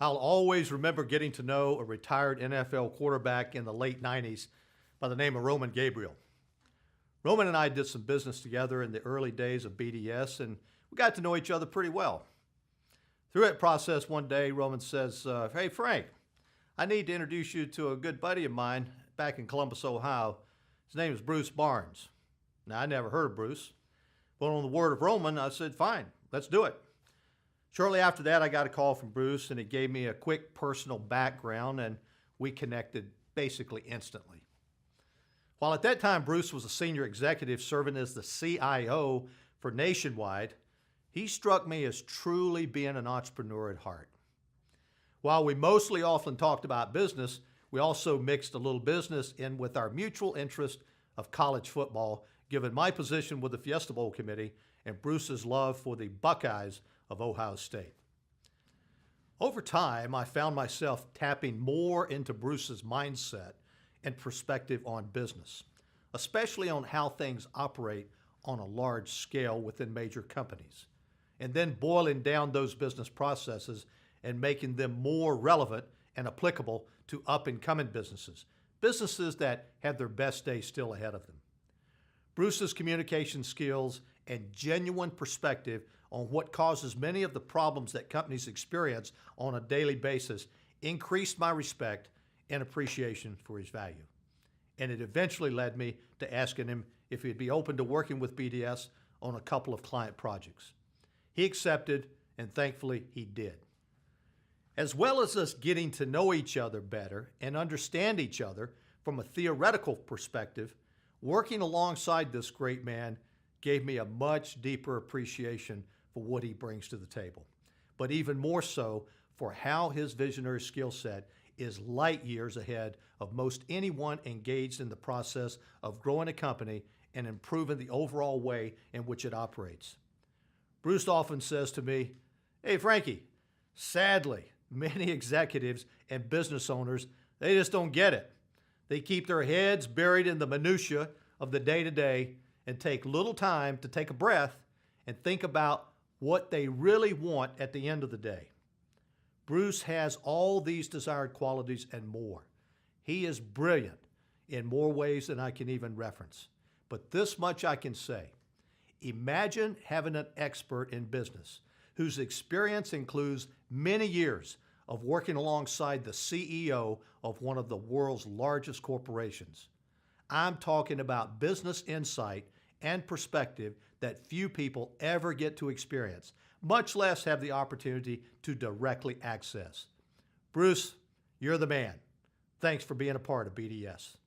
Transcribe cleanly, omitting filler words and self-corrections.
I'll always remember getting to know a retired NFL quarterback in the late 90s by the name of Roman Gabriel. Roman and I did some business together in the early days of BDS, and we got to know each other pretty well. Through that process, one day, Roman says, "Hey, Frank, I need to introduce you to a good buddy of mine back in Columbus, Ohio. His name is Bruce Barnes." Now, I never heard of Bruce, but on the word of Roman, I said, "Fine, let's do it." Shortly after that, I got a call from Bruce, and he gave me a quick personal background, and we connected basically instantly. While at that time Bruce was a senior executive serving as the CIO for Nationwide, he struck me as truly being an entrepreneur at heart. While we mostly often talked about business, we also mixed a little business in with our mutual interest of college football, given my position with the Fiesta Bowl committee and Bruce's love for the Buckeyes of Ohio State. Over time, I found myself tapping more into Bruce's mindset and perspective on business, especially on how things operate on a large scale within major companies, and then boiling down those business processes and making them more relevant and applicable to up-and-coming businesses, businesses that have their best days still ahead of them. Bruce's communication skills and genuine perspective on what causes many of the problems that companies experience on a daily basis increased my respect and appreciation for his value. And it eventually led me to asking him if he'd be open to working with BDS on a couple of client projects. He accepted, and thankfully he did. As well as us getting to know each other better and understand each other from a theoretical perspective, working alongside this great man gave me a much deeper appreciation for what he brings to the table, but even more so for how his visionary skill set is light years ahead of most anyone engaged in the process of growing a company and improving the overall way in which it operates. Bruce often says to me, "Hey, Frankie, sadly, many executives and business owners, they just don't get it. They keep their heads buried in the minutia of the day-to-day and take little time to take a breath and think about what they really want at the end of the day." Bruce has all these desired qualities and more. He is brilliant in more ways than I can even reference. But this much I can say. Imagine having an expert in business whose experience includes many years of working alongside the CEO of one of the world's largest corporations. I'm talking about business insight and perspective that few people ever get to experience, much less have the opportunity to directly access. Bruce, you're the man. Thanks for being a part of BDS.